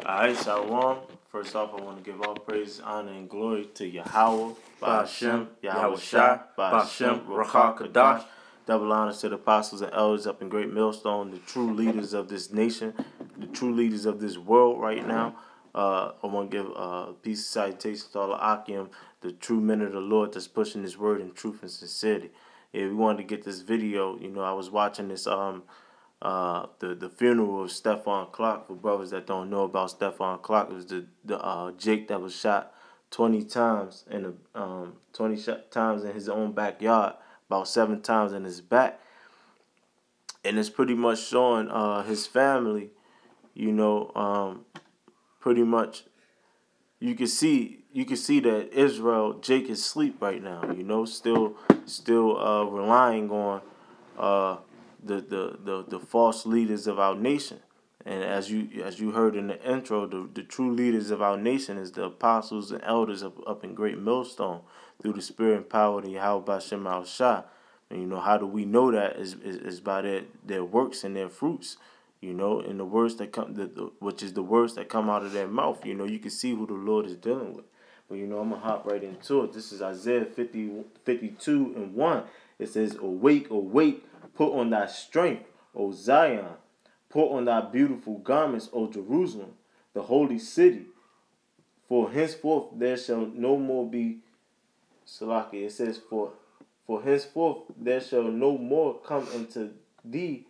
Alright, Shalom. First off, I want to give all praise, honor, and glory to Yahweh, Ba'ashem, Yahweh Shai, Ba'ashem, Ruach Kadash. Double honors to the apostles and elders up in Great Millstone, the true leaders of this nation, the true leaders of this world right now. I want to give peace and salutations to all the Akim, the true men of the Lord that's pushing His word in truth and sincerity. Yeah, we wanted to get this video. You know, I was watching this the funeral of Stephon Clark. For brothers that don't know about Stephon Clark, it was the Jake that was shot 20 times in 20 times in his own backyard, about 7 times in his back, and it's pretty much showing his family. You know, pretty much you can see that Israel, Jake, is asleep right now. You know, still relying on the false leaders of our nation. And as you heard in the intro, the true leaders of our nation is the apostles and elders up in Great Millstone through the spirit and power of Yahweh Ba'ashem Al Shah. And you know, how do we know that is by their works and their fruits. You know, and the words that come, which is the words that come out of their mouth. You know, you can see who the Lord is dealing with. But you know, I'm gonna hop right into it. This is Isaiah 52:1. It says, "Awake, awake, put on thy strength, O Zion. Put on thy beautiful garments, O Jerusalem, the holy city. For henceforth there shall no more be Salaki." It says, For henceforth there shall no more come into thee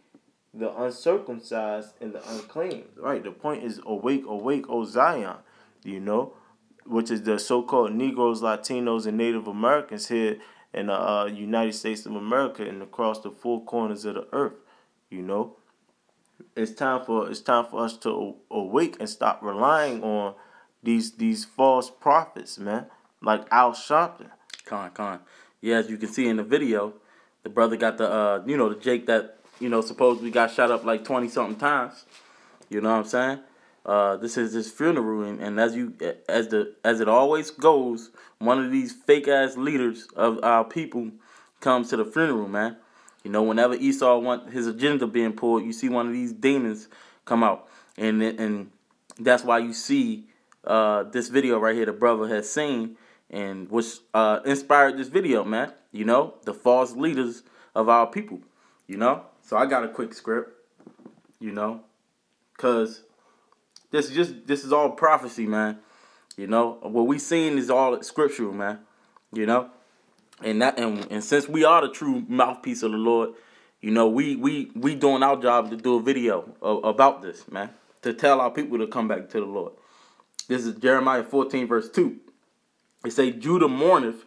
the uncircumcised and the unclean. Right. The point is, awake, awake, O Zion. You know, which is the so-called Negroes, Latinos, and Native Americans here in the United States of America and across the 4 corners of the earth. You know, it's time for us to awake and stop relying on these false prophets, man, like Al Sharpton. Con. Yeah, as you can see in the video, the brother got the the Jake that supposedly got shot up like 20-something times. You know what I'm saying? This is his funeral, and as it always goes, one of these fake ass leaders of our people comes to the funeral, man. You know, whenever Esau want his agenda being pulled, you see one of these demons come out, and that's why you see this video right here the brother has seen, and which inspired this video, man. You know, the false leaders of our people. You know, so I got a quick script. You know, cause this is all prophecy, man. You know, what we seeing is all scriptural, man. You know, and since we are the true mouthpiece of the Lord, you know, we doing our job to do a video about this, man, to tell our people to come back to the Lord. This is Jeremiah 14 verse 2. It say, "Judah mourneth,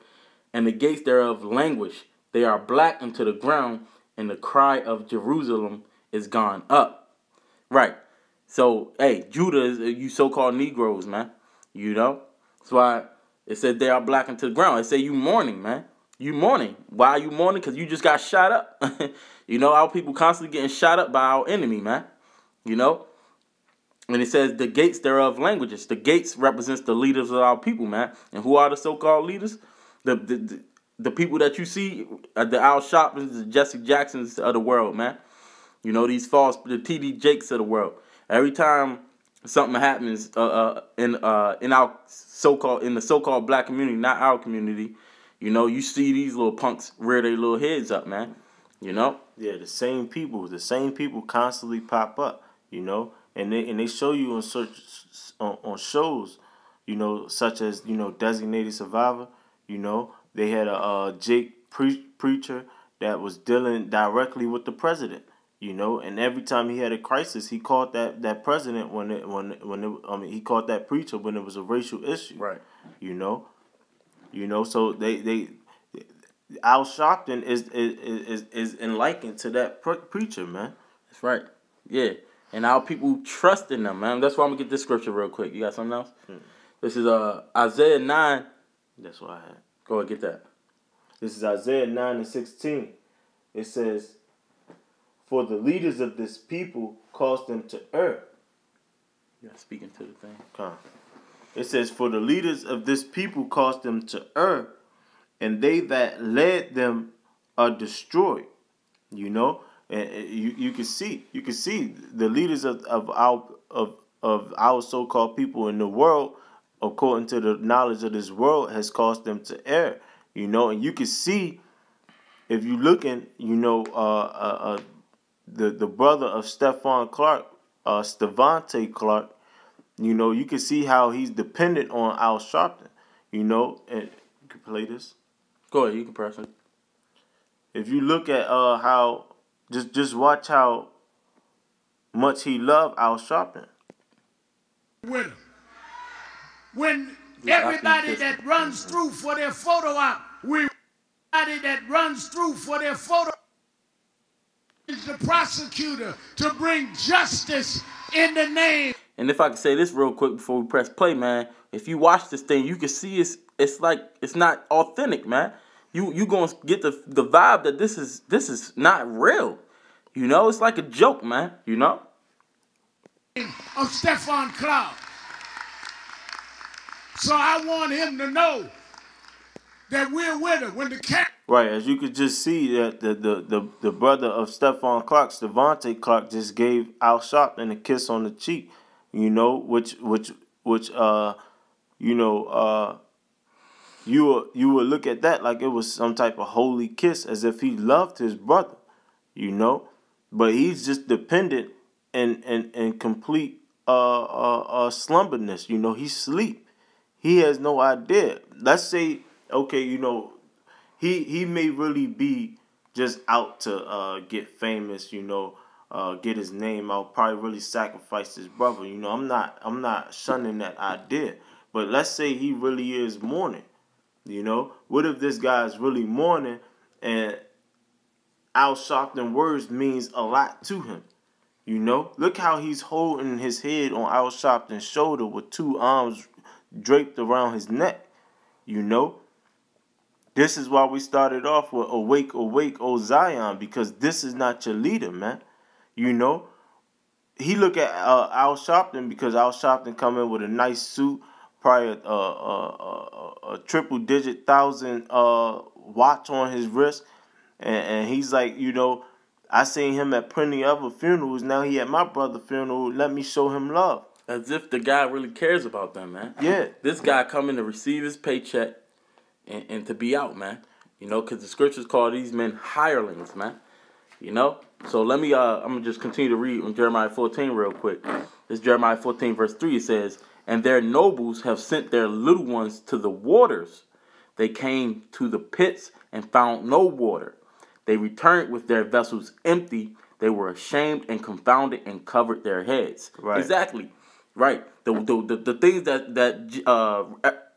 and the gates thereof languish. They are black unto the ground, and the cry of Jerusalem is gone up." Right. So, hey, Judah is you so-called Negroes, man. You know? That's why it said they are black unto the ground. It said you mourning, man. You mourning. Why are you mourning? Because you just got shot up. You know, our people constantly getting shot up by our enemy, man. You know? And it says the gates thereof languages. The gates represents the leaders of our people, man. And who are the so-called leaders? The people that you see, the Al Sharptons, the Jesse Jacksons of the world, man. You know, these the TD Jakes of the world. Every time something happens in the so-called black community, not our community, you know, you see these little punks rear their little heads up, man. You know? Yeah, the same people constantly pop up, you know, and they show you on shows, you know, such as, you know, Designated Survivor. You know, they had a Jake preacher that was dealing directly with the president. You know, and every time he had a crisis, he called that president he called that preacher when it was a racial issue. Right. You know, so they Al Sharpton is likened to that preacher, man. That's right. Yeah, and our people trust in them, man. That's why I'm gonna get this scripture real quick. You got something else? This is Isaiah 9. That's what I had. Go ahead, get that. This is Isaiah 9:16. It says, "For the leaders of this people caused them to err." Yeah, speaking to the thing. It says, "For the leaders of this people caused them to err, and they that led them are destroyed." You know, and you can see the leaders of of our so-called people in the world, according to the knowledge of this world, has caused them to err. You know, and you can see, if you looking, you know, the brother of Stephon Clark, Stevante Clark, you know, you can see how he's dependent on Al Sharpton. You know, and you can play this. Go ahead, you can press it. If you look at how, just watch how much he loved Al Sharpton. With him. When everybody that runs through for their photo op, everybody that runs through for their photo is the prosecutor to bring justice in the name. And if I could say this real quick before we press play, man, if you watch this thing, you can see it's like it's not authentic, man. You gonna get the vibe that this is not real. You know, it's like a joke, man. You know. Of Stephon Clark. So I want him to know that we're with him when the cat. Right, as you could just see that the brother of Stephon Clark, Stevante Clark, just gave Al Sharpton a kiss on the cheek. You know, which you know, you would look at that like it was some type of holy kiss, as if he loved his brother, you know. But he's just dependent and complete slumberness. You know, he sleep. He has no idea. Let's say, okay, you know, he may really be just out to get famous, you know, get his name out, probably really sacrifice his brother. You know, I'm not shunning that idea. But let's say he really is mourning. You know, what if this guy is really mourning and Al Sharpton words means a lot to him? You know, look how he's holding his head on Al Sharpton's shoulder with two arms draped around his neck. You know, this is why we started off with Awake, Awake, O Zion, because this is not your leader, man. You know, he look at Al Sharpton because Al Sharpton come in with a nice suit, probably a triple-digit thousand watch on his wrist, and he's like, you know, I seen him at plenty other funerals. Now he at my brother's funeral. Let me show him love. As if the guy really cares about them, man. Yeah. This guy coming to receive his paycheck and to be out, man. You know, because the scriptures call these men hirelings, man. You know? So let me, I'm going to just continue to read on Jeremiah 14 real quick. This Jeremiah 14 verse 3, it says, "And their nobles have sent their little ones to the waters. They came to the pits and found no water. They returned with their vessels empty. They were ashamed and confounded and covered their heads." Right. Exactly. Right. The things that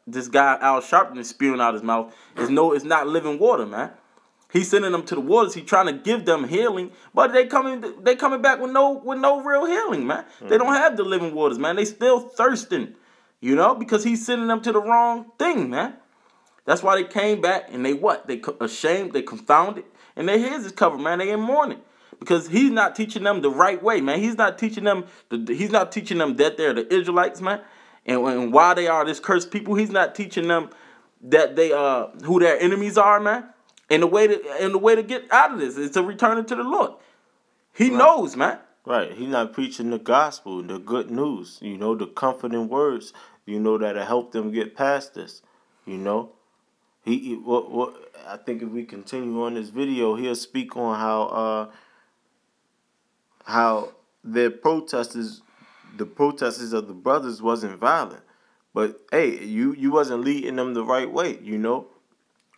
this guy Al Sharpton is spewing out his mouth it's not living water, man. He's sending them to the waters. He's trying to give them healing, but they coming back with no real healing, man. Mm-hmm. They don't have the living waters, man. They still thirsting, you know, because he's sending them to the wrong thing, man. That's why they came back and they what? They ashamed, they confounded, and their heads is covered, man. They in mourning. Because he's not teaching them the right way, man. He's not teaching them that they're the Israelites, man. And why they are this cursed people. He's not teaching them that they who their enemies are, man. And the way to get out of this is to return it to the Lord. He knows, man. Right. He's not preaching the gospel, the good news, you know, the comforting words, you know, that'll help them get past this, you know. I think if we continue on this video, he'll speak on how the protesters of the brothers wasn't violent, but hey, you wasn't leading them the right way, you know.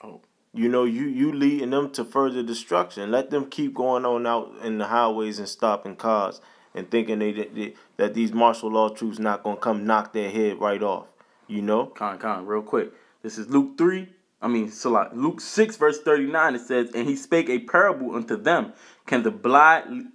Oh, you know, you leading them to further destruction. Let them keep going on out in the highways and stopping cars and thinking that these martial law troops not gonna come knock their head right off, you know. Real quick. This is Luke 6 verse 39. It says, "And he spake a parable unto them. Can the blind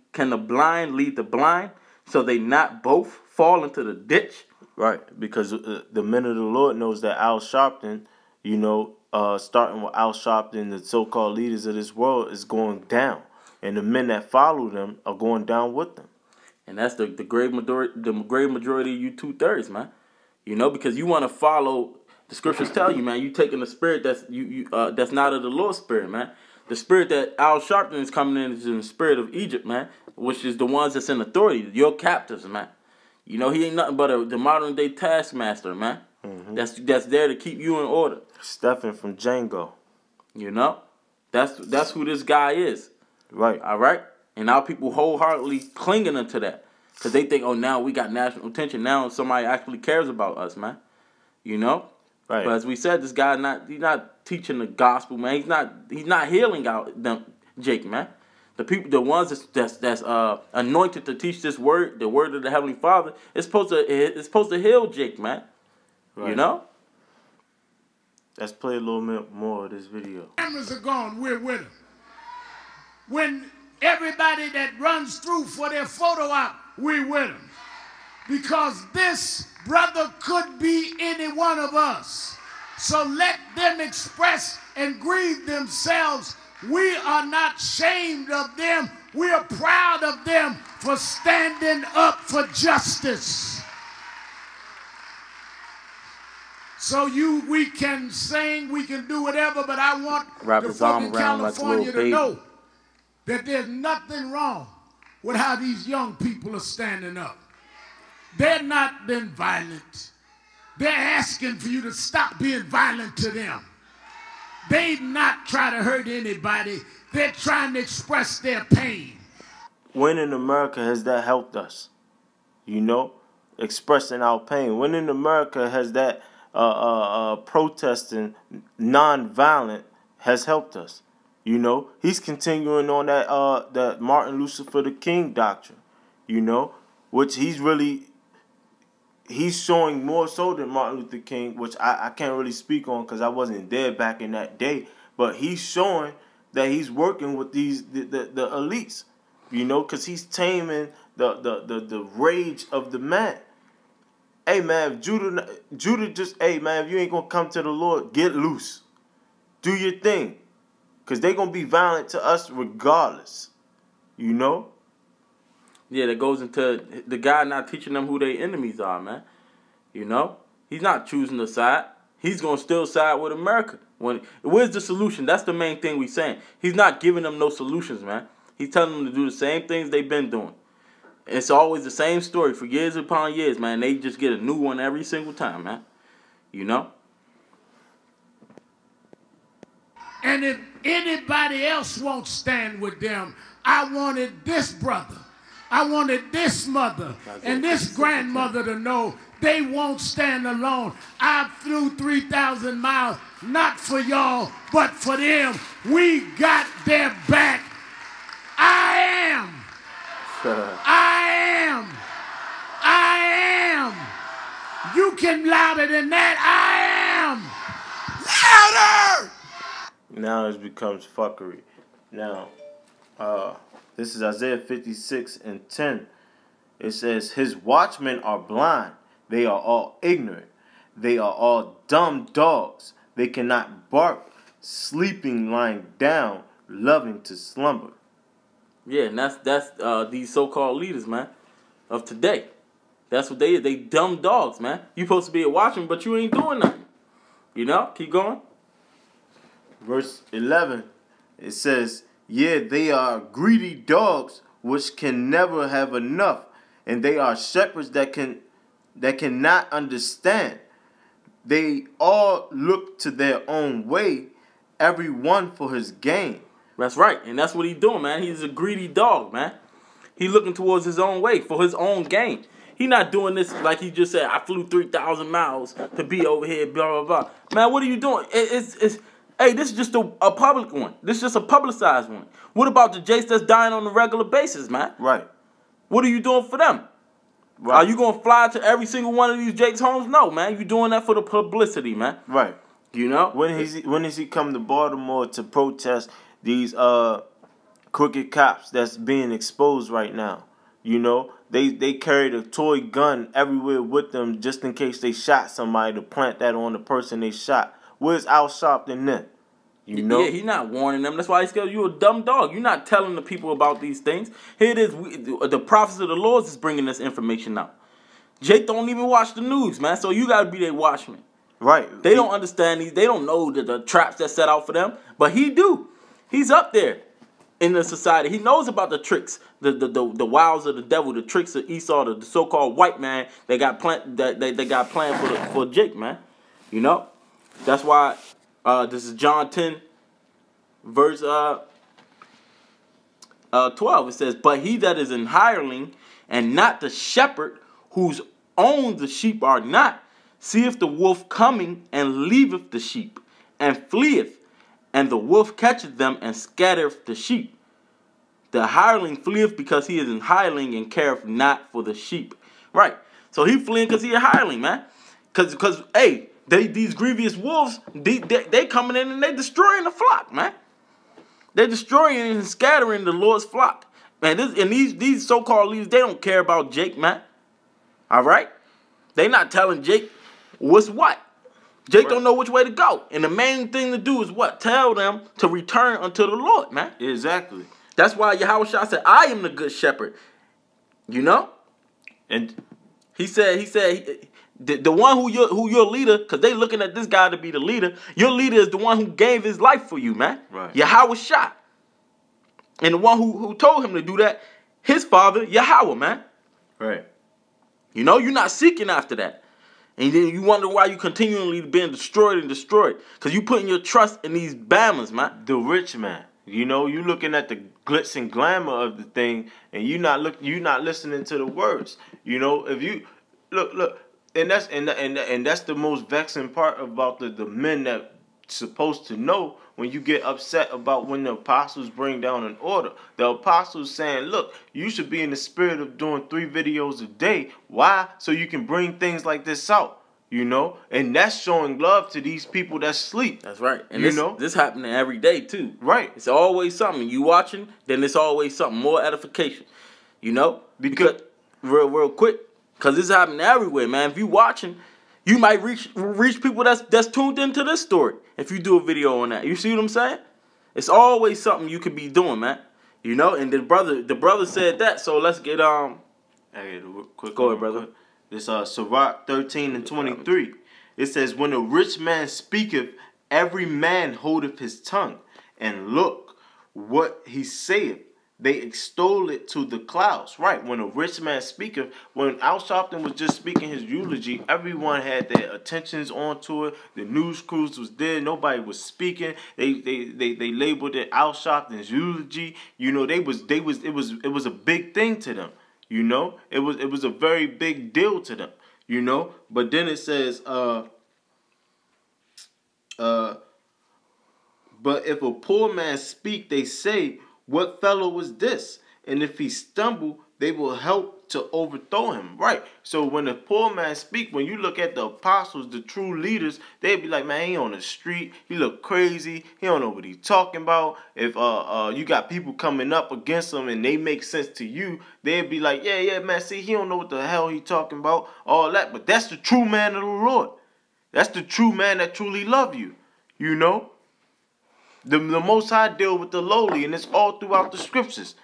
lead the blind, so they not both fall into the ditch?" Right, because the men of the Lord knows that Al Sharpton, you know, starting with Al Sharpton, the so-called leaders of this world is going down, and the men that follow them are going down with them. And that's the great majority. The great majority of you 2/3, man. You know, because you want to follow. The scriptures tell you, man, you taking the spirit that's not of the Lord's spirit, man. The spirit that Al Sharpton is coming in is in the spirit of Egypt, man, which is the ones that's in authority, your captives, man. You know, he ain't nothing but the modern day taskmaster, man. That's there to keep you in order. Stephen from Django. You know, that's who this guy is. Right. All right. And now people wholeheartedly clinging into that because they think, oh, now we got national attention. Now somebody actually cares about us, man. You know. Right. But as we said, this guy he's not teaching the gospel, man. He's not healing out them, Jake, man. The ones that's anointed to teach this word, the word of the Heavenly Father, it's supposed to heal Jake, man. Right. You know? Let's play a little bit more of this video. Cameras are gone, we're with them. When everybody that runs through for their photo op, we're with them. Because this brother could be any one of us. So let them express and grieve themselves. We are not ashamed of them. We are proud of them for standing up for justice. So we can sing, we can do whatever, but I want the folk in California to know that there's nothing wrong with how these young people are standing up. They're not being violent. They're asking for you to stop being violent to them. They not try to hurt anybody. They're trying to express their pain. When in America has that helped us? You know, expressing our pain. When in America has that protesting non-violent has helped us? You know, he's continuing on that Martin Luther King doctrine. You know, which he's showing more so than Martin Luther King, which I can't really speak on because I wasn't there back in that day. But he's showing that he's working with the elites, you know, because he's taming the rage of the man. Hey man, if Judah just, hey man, if you ain't gonna come to the Lord, get loose, do your thing, because they gonna be violent to us regardless, you know. Yeah, that goes into the guy not teaching them who their enemies are, man. You know? He's not choosing a side. He's going to still side with America. Where's the solution? That's the main thing we're saying. He's not giving them no solutions, man. He's telling them to do the same things they've been doing. It's always the same story for years upon years, man. They just get a new one every single time, man. You know? And if anybody else won't stand with them, I wanted this brother, I wanted this mother and this grandmother to know they won't stand alone. I flew 3,000 miles, not for y'all, but for them. We got their back. I am. You can louder than that. I am. Louder! Now it becomes fuckery. Now, this is Isaiah 56:10. It says, his watchmen are blind. They are all ignorant. They are all dumb dogs. They cannot bark, sleeping, lying down, loving to slumber. Yeah, and that's these so-called leaders, man, of today. That's what they is. They dumb dogs, man. You supposed to be a watchman, but you ain't doing nothing. You know? Keep going. Verse 11, it says, yeah, they are greedy dogs which can never have enough, and they are shepherds that cannot understand. They all look to their own way, every one for his gain. That's right, and that's what he's doing, man. He's a greedy dog, man. He's looking towards his own way for his own gain. He not doing this like he just said, I flew 3,000 miles to be over here, blah, blah, blah. Man, what are you doing? Hey, this is just a public one. This is just a publicized one. What about the Jakes that's dying on a regular basis, man? Right. What are you doing for them? Right. Are you going to fly to every single one of these Jakes' homes? No, man. You're doing that for the publicity, man. Right. You know? When has he come to Baltimore to protest these crooked cops that's being exposed right now? You know? They carried a toy gun everywhere with them just in case they shot somebody to plant that on the person they shot. Where's Al Sharpton then? You know? Yeah, he's not warning them. That's why he said you're a dumb dog. You're not telling the people about these things. Here it is. The prophets of the Lord is bringing this information out. Jake don't even watch the news, man. So you got to be their watchman. Right. They don't understand these. They don't know the traps that's set out for them. But he do. He's up there in the society. He knows about the tricks, the wiles of the devil, the tricks of Esau, the so-called white man they got planned for Jake, man. You know, that's why this is John 10, verse 12. It says, "But he that is an hireling, and not the shepherd, whose own the sheep are not, seeth the wolf coming, and leaveth the sheep, and fleeth, and the wolf catcheth them, and scattereth the sheep. The hireling fleeth because he is an hireling, and careth not for the sheep." Right. So he fleeing because he a hireling, man. Because hey, these grievous wolves, they coming in and they destroying the flock, man. They're destroying and scattering the Lord's flock. Man, these so-called leaders, they don't care about Jake, man. All right? They not telling Jake what's what. Jake don't know which way to go. And the main thing to do is what? Tell them to return unto the Lord, man. Exactly. That's why Yahushua said, "I am the good shepherd." You know? And he said, the one who your leader, because they looking at this guy to be the leader, your leader is the one who gave his life for you, man. Right. Yahushua. And the one who told him to do that, his father, Yahweh, man. Right. You know, you're not seeking after that. And then you wonder why you continually being destroyed and destroyed. Because you putting your trust in these Bamas, man. The rich man. You know, you looking at the glitz and glamour of the thing, and you not listening to the words. You know, if you look, and that's the most vexing part about the men that supposed to know when you get upset about when the apostles bring down an order. The apostles saying, look, you should be in the spirit of doing 3 videos a day. Why? So you can bring things like this out. You know, and that's showing love to these people that sleep. That's right. And this happening every day too. Right. It's always something. You watching, then it's always something, more edification. You know? Because real quick, because this is happening everywhere, man. If you watching, you might reach people that's tuned into this story if you do a video on that. You see what I'm saying? It's always something you could be doing, man. You know, and the brother said that, so let's get Hey, quick. Go ahead, brother. This Sirach 13 and 23. It says, "When a rich man speaketh, every man holdeth his tongue, and look what he saith, they extol it to the clouds." Right. When a rich man speaketh, when Al Sharpton was just speaking his eulogy, everyone had their attentions onto it. The news crews was there. Nobody was speaking. They labeled it Al Sharpton's eulogy. You know, it was a big thing to them. You know, it was a very big deal to them, you know. But then it says, but if a poor man speak, they say, what fellow was this? And if he stumble, they will help to overthrow him. Right. So when a poor man speak, when you look at the apostles, the true leaders, they'd be like, man, he on the street, he look crazy, he don't know what he's talking about. If you got people coming up against him and they make sense to you, they'd be like, yeah, man, see, he don't know what the hell he talking about, all that. But that's the true man of the Lord. That's the true man that truly love you. You know? The Most High deal with the lowly, and it's all throughout the scriptures.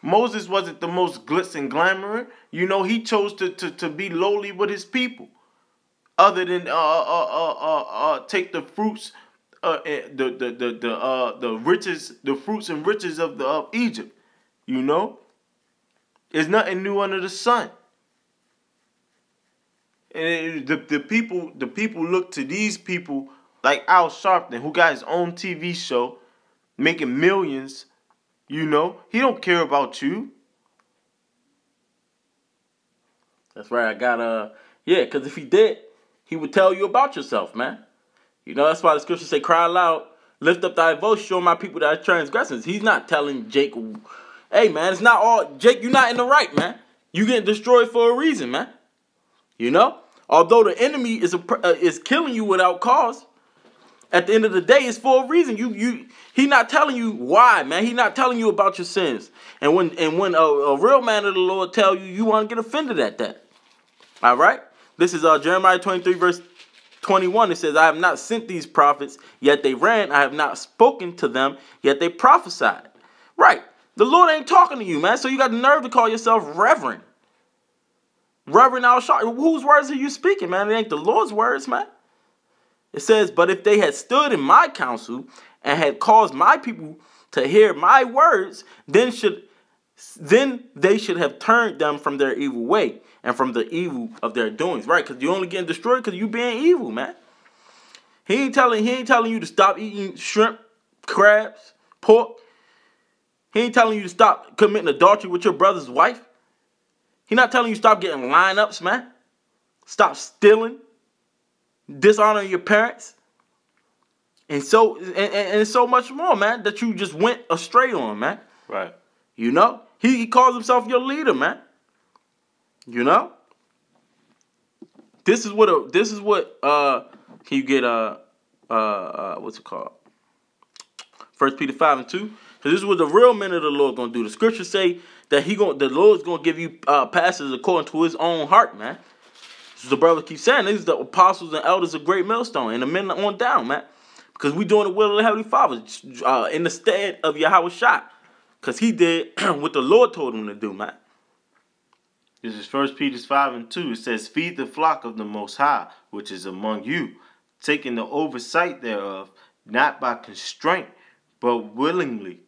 Moses wasn't the most glitz and glamour. You know, he chose to be lowly with his people. Other than take the fruits, the riches, the fruits and riches of Egypt. You know, there's nothing new under the sun. And the people look to these people like Al Sharpton, who got his own TV show, making millions. You know, he don't care about you. That's right. I got yeah, because if he did, he would tell you about yourself, man. You know, that's why the scriptures say, cry loud, lift up thy voice, show my people thy transgressions. He's not telling Jake, hey, man, it's not all, Jake, you're not in the right, man. You getting destroyed for a reason, man. You know, although the enemy is killing you without cause, at the end of the day, it's for a reason. He not telling you why, man. He not telling you about your sins. And when a real man of the Lord tell you, you want to get offended at that. All right? This is Jeremiah 23, verse 21. It says, I have not sent these prophets, yet they ran. I have not spoken to them, yet they prophesied. Right. The Lord ain't talking to you, man. So you got the nerve to call yourself Reverend. Reverend Al Sharpton. Whose words are you speaking, man? It ain't the Lord's words, man. It says, but if they had stood in my counsel and had caused my people to hear my words, then they should have turned them from their evil way and from the evil of their doings. Right? Because you're only getting destroyed because you being evil, man. He ain't telling you to stop eating shrimp, crabs, pork. He ain't telling you to stop committing adultery with your brother's wife. He not telling you to stop getting lineups, man. Stop stealing, dishonoring your parents, and so much more, man, that you just went astray on, man. Right. You know, he calls himself your leader, man. You know, this is what can you get what's it called? 1 Peter 5:2. So this is what the real men of the Lord gonna do. The scriptures say that the Lord's gonna give you pastors according to His own heart, man. So the brother keeps saying these are the apostles and elders of Great Millstone, and the men on down, man, because we doing the will of the Heavenly Father in the stead of Yahweh Shai, because he did what the Lord told him to do, man. This is 1 Peter 5:2. It says, "Feed the flock of the Most High, which is among you, taking the oversight thereof, not by constraint, but willingly,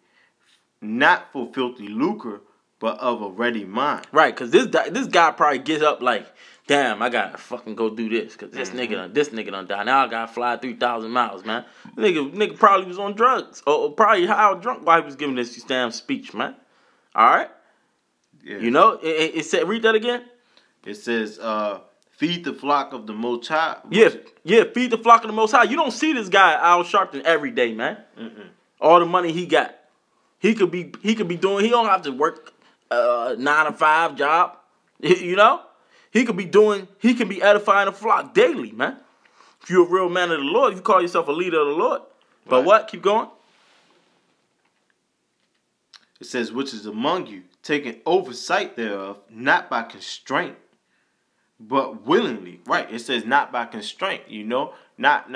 not for filthy lucre, but of a ready mind." Right, because this guy probably gets up like, damn, I gotta fucking go do this, because this nigga done died. Now I gotta fly 3,000 miles, man. Nigga probably was on drugs, or probably high or drunk while he was giving this damn speech, man. All right? Yeah. You know, it said, read that again. It says, feed the flock of the Most High. Yeah, feed the flock of the Most High. You don't see this guy Al Sharpton every day, man. All the money he got. He could be doing, he don't have to work a 9-to-5 job. You know? He can be edifying the flock daily, man. If you're a real man of the Lord, you call yourself a leader of the Lord. But right. What? Keep going. It says, which is among you, taking oversight thereof, not by constraint, but willingly. Right. It says not by constraint, you know. Not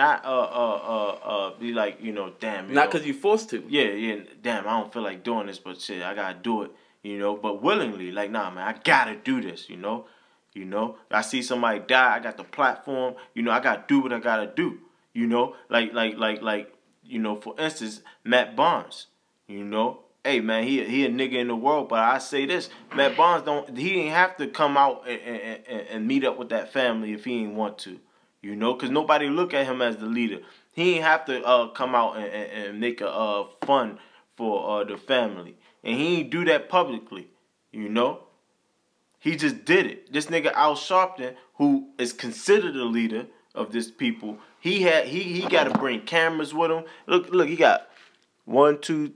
be like, you know, damn. Not because you're forced to. Yeah, damn, I don't feel like doing this, but shit, I gotta do it, you know, but willingly, like, nah, man, I gotta do this, you know. You know, I see somebody die, I got the platform, you know, I gotta do what I gotta do, you know, like, you know, for instance, Matt Barnes, you know, hey, man, he a nigga in the world, but I say this, Matt Barnes he ain't have to come out and meet up with that family if he ain't want to, you know, because nobody look at him as the leader. He ain't have to come out and make a fun for the family, and he ain't do that publicly, you know. He just did it. This nigga Al Sharpton, who is considered a leader of this people, he got to bring cameras with him. Look, he got 1, 2,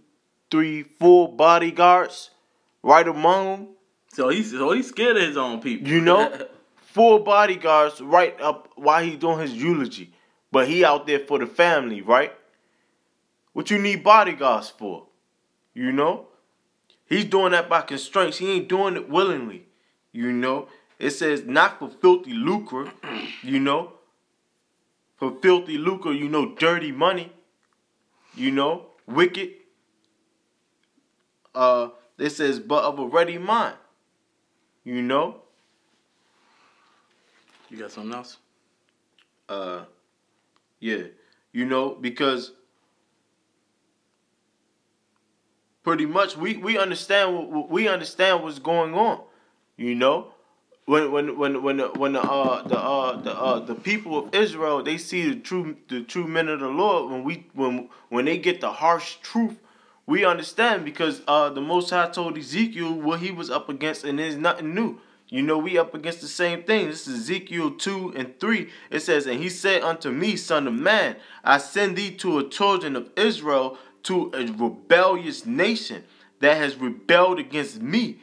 3, 4 bodyguards right among him. So he's scared of his own people. You know, 4 bodyguards right up while he doing his eulogy, but he out there for the family, right? What you need bodyguards for? You know, he's doing that by constraints. He ain't doing it willingly. You know, it says not for filthy lucre, you know. For filthy lucre, you know, dirty money, you know, wicked. It says, but of a ready mind, you know. You got something else? Yeah, you know, because pretty much we understand what's going on. You know, when the people of Israel, they see the true men of the Lord, when they get the harsh truth, we understand, because the Most High told Ezekiel what he was up against, and there's nothing new. You know, we up against the same thing. This is Ezekiel 2:3. It says, and he said unto me, son of man, I send thee to a children of Israel, to a rebellious nation that has rebelled against me.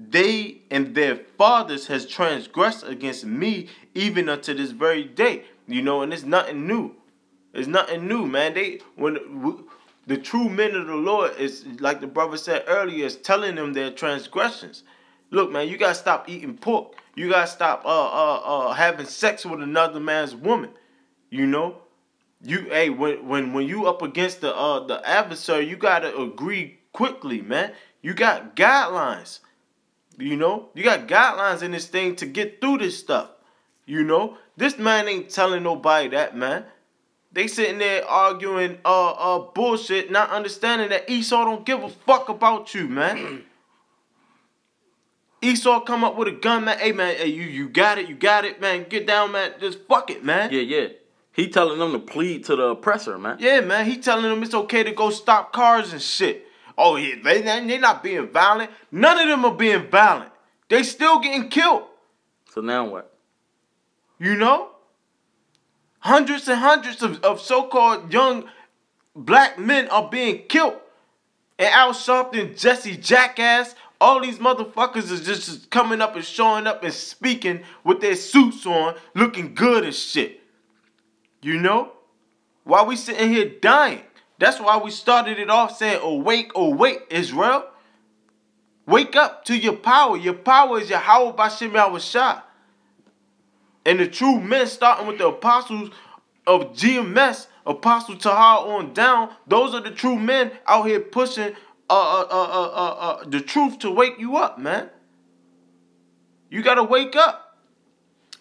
They and their fathers has transgressed against me even unto this very day. You know, and it's nothing new. It's nothing new, man. The true men of the Lord is, like the brother said earlier, is telling them their transgressions. Look, man, you gotta stop eating pork. You gotta stop having sex with another man's woman. You know, when you up against the adversary, you gotta agree quickly, man. You got guidelines. You know, you got guidelines in this thing to get through this stuff. You know, this man ain't telling nobody that, man. They sitting there arguing bullshit, not understanding that Esau don't give a fuck about you, man. Esau come up with a gun, man. Hey, man, hey, you got it, man. Get down, man. Just fuck it, man. Yeah. He telling them to plead to the oppressor, man. Yeah, man. He telling them it's okay to go stop cars and shit. Oh, yeah, they not being violent. None of them are being violent. They still getting killed. So now what? You know? Hundreds and hundreds of so-called young black men are being killed. And Al Sharpton, Jesse Jackass, all these motherfuckers is just coming up and showing up and speaking with their suits on, looking good as shit. You know? While we sitting here dying. That's why we started it off saying, awake, Israel. Wake up to your power. Your power is Yahweh B'Shem Yahushua. And the true men, starting with the apostles of GMS, Apostle Tahar on down, those are the true men out here pushing the truth to wake you up, man. You got to wake up.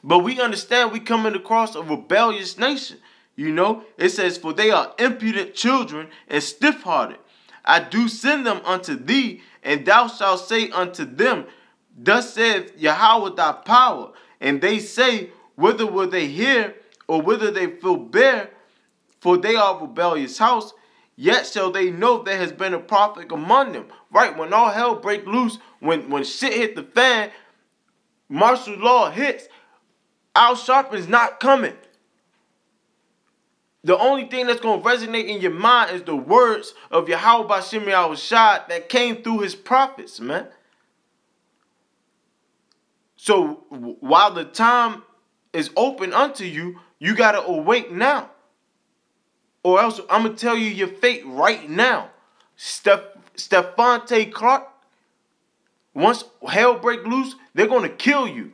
But we understand we coming across a rebellious nation. You know, it says, for they are impudent children and stiff-hearted. I do send them unto thee, and thou shalt say unto them, thus saith Yahweh thy power. And they say, whether will they hear, or whether they forbear, for they are a rebellious house, yet shall they know there has been a prophet among them. Right, when all hell break loose, when shit hit the fan, martial law hits, Al Sharpton's not coming. The only thing that's going to resonate in your mind is the words of Yahweh B'Shem Yahushua that came through his prophets, man. So while the time is open unto you, you got to awake now. Or else I'm going to tell you your fate right now. Stephante Clark, once hell break loose, they're going to kill you.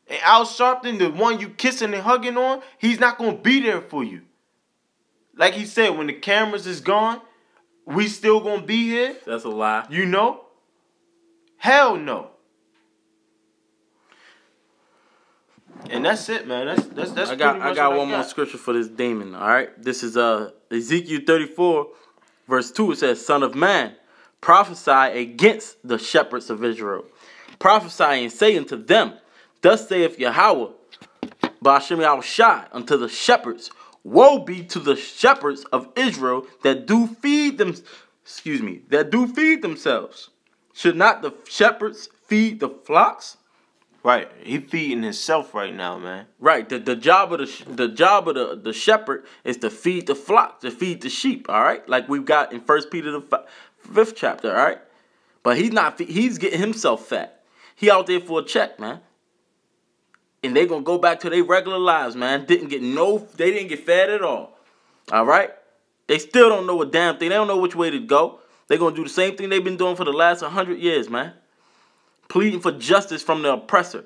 And Al Sharpton, the one you kissing and hugging on, he's not going to be there for you. Like he said, when the cameras is gone, we still going to be here. That's a lie. You know? Hell no. And that's it, man. That's I got one more scripture for this demon, all right? This is Ezekiel 34, verse 2. It says, Son of man, prophesy against the shepherds of Israel. Prophesy and say unto them, thus saith Yahweh, B'Shem Yahushua, unto the shepherds, woe be to the shepherds of Israel that do feed them, themselves. Should not the shepherds feed the flocks? Right, he feeding himself right now, man. Right, the job of the shepherd is to feed the flock, to feed the sheep. All right, like we've got in 1 Peter the 5th chapter. All right, but he's getting himself fat. He out there for a check, man. And they gonna go back to their regular lives, man. They didn't get fed at all. All right? They still don't know a damn thing. They don't know which way to go. They're gonna do the same thing they've been doing for the last 100 years, man. Pleading for justice from the oppressor.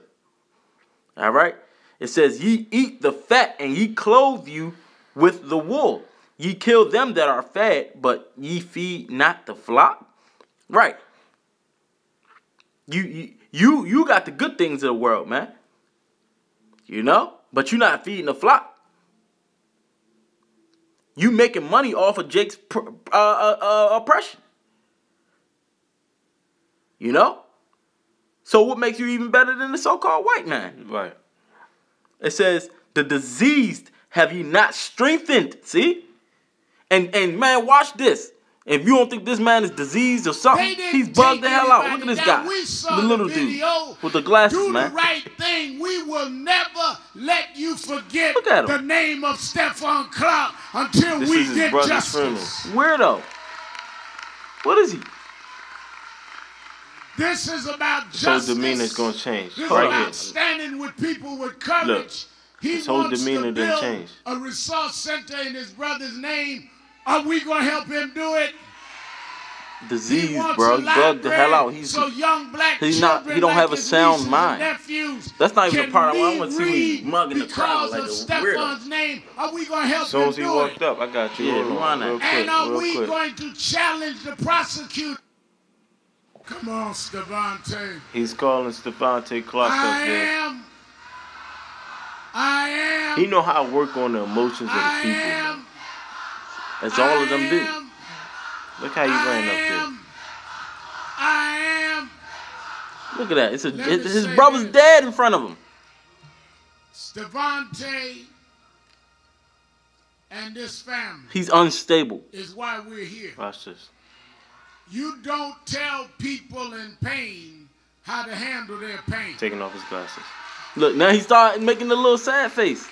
All right? It says, ye eat the fat and ye clothe you with the wool. Ye kill them that are fed, but ye feed not the flock. Right. You got the good things of the world, man. You know? But you're not feeding the flock. You making money off of Jake's oppression. You know? So what makes you even better than the so-called white man? Right. It says, the diseased have ye not strengthened. See? And man, watch this. If you don't think this man is diseased or something, he's bugged the hell out. Look at this guy. The little dude with the glasses, man. Do the right thing. We will never let you forget Look at him. the name of Stephon Clark until we get justice. Weirdo. What is he? This is about justice. His whole demeanor's going to change. This is right about here. standing with people with courage. Look, his whole demeanor done changed. A resource center in his brother's name. Are we going to help him do it? Disease, bro. He bugged the hell out. He don't have a sound mind. That's not even a part I want to see him mugging the crowd like a weirdo. Name, are we going to help as soon him as he do walked it? up, I got you. Yeah, real quick, and are we quick. going to challenge the prosecutor? Come on, Stephante. He's calling Stephante Clark up there. I am He know how to work on the emotions of the people, man. That's all of them do. Look how he ran up there. Look at that. His brother's dead in front of him. Stevante and this family. He's unstable. Is why we're here. Watch this. You don't tell people in pain how to handle their pain. Taking off his glasses. Look, now he started making a little sad face.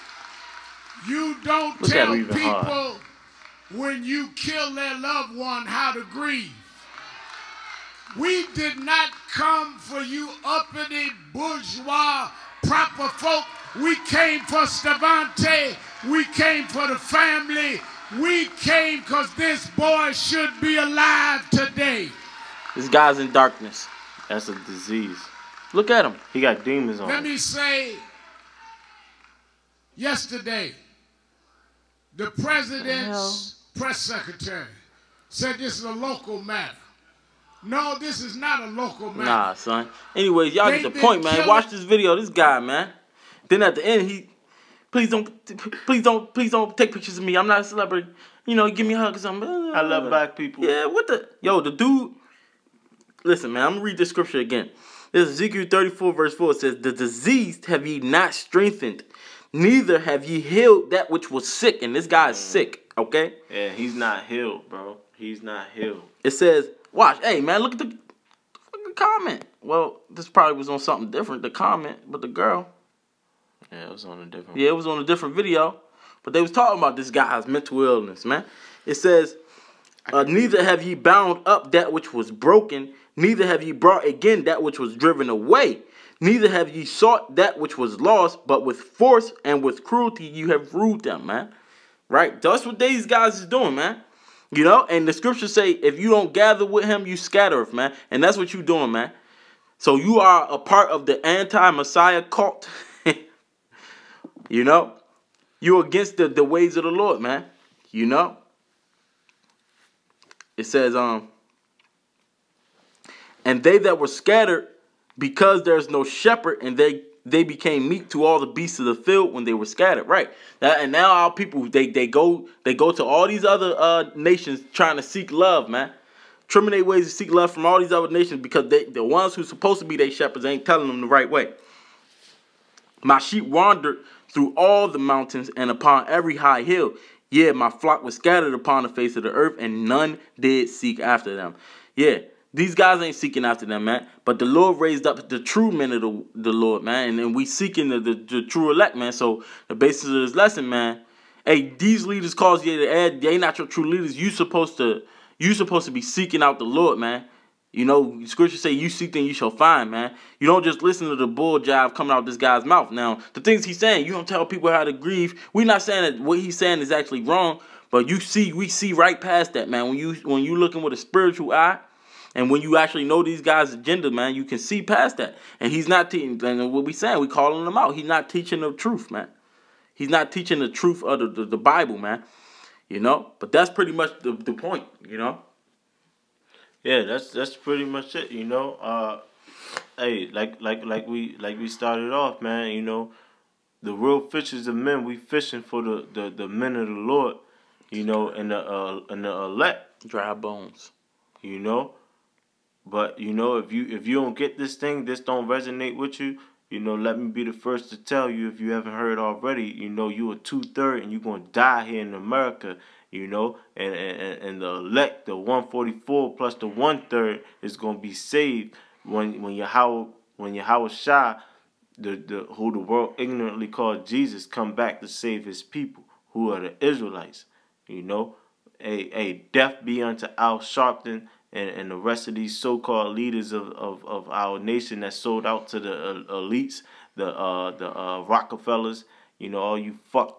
You don't tell people when you kill their loved one how to grieve. We did not come for you uppity, bourgeois, proper folk. We came for Stevante. We came for the family. We came because this boy should be alive today. This guy's in darkness. That's a disease. Look at him. He got demons on him. Let me say, yesterday, the president's press secretary said this is a local matter. No, this is not a local matter. Nah, son. Anyways, y'all get the point, man. Watch this video. This guy, man. Then at the end, please don't take pictures of me. I'm not a celebrity. You know, give me a hug or something. I love black people. Yeah, the dude. Listen, man. I'm gonna read the scripture again. This is Ezekiel 34, verse 4. It says, "The diseased have ye not strengthened, neither have ye healed that which was sick." And this guy is sick. Okay. Yeah, he's not healed, bro. He's not healed. It says, watch, hey man, look at the fucking comment. Well, this probably was on something different, the comment, but the girl. Yeah, it was on a different. Yeah, it was on a different video, but they was talking about this guy's mental illness, man. It says, "Neither have ye bound up that which was broken, neither have ye brought again that which was driven away, neither have ye sought that which was lost, but with force and with cruelty you have ruled them," man. Right? That's what these guys is doing, man. You know, and the scriptures say, if you don't gather with him, you scattereth, man. And that's what you doing, man. So you are a part of the anti-Messiah cult. You know, you're against the ways of the Lord, man. You know, it says, "And they that were scattered, because there's no shepherd, and they became meat to all the beasts of the field when they were scattered." Right. And now our people, they go to all these other nations trying to seek love, man. Trimming their ways to seek love from all these other nations because the ones who's supposed to be their shepherds ain't telling them the right way. "My sheep wandered through all the mountains and upon every high hill. Yeah, my flock was scattered upon the face of the earth, and none did seek after them." Yeah, these guys ain't seeking after them, man. But the Lord raised up the true men of the Lord, man. And we seeking the true elect, man. So the basis of this lesson, man, hey, these leaders cause you to add, they not your true leaders. You supposed to be seeking out the Lord, man. You know, scripture say you seek then you shall find, man. You don't just listen to the bull jive coming out of this guy's mouth. Now, the things he's saying, you don't tell people how to grieve. We're not saying that what he's saying is actually wrong, but we see right past that, man. When you looking with a spiritual eye, and when you actually know these guys' agenda, man, you can see past that. And he's not teaching, and what we saying, we calling him out. He's not teaching the truth, man. He's not teaching the truth of the Bible, man. You know, but that's pretty much the point, you know. Yeah, that's pretty much it, you know. Hey, like we started off, man. You know, the real fishers of men. We fishing for the men of the Lord, you know, and the elect. Dry bones, you know. But you know, if you don't get this thing, this don't resonate with you. You know, let me be the first to tell you, if you haven't heard already, you know, you are 2/3 and you're gonna die here in America. You know, and the elect, the 144 plus the 1/3 is gonna be saved when Yahweh Shah, who the world ignorantly called Jesus, come back to save his people, who are the Israelites. You know, a death be unto Al Sharpton and the rest of these so-called leaders of our nation that sold out to the elites, the Rockefellers. You know, all you fuck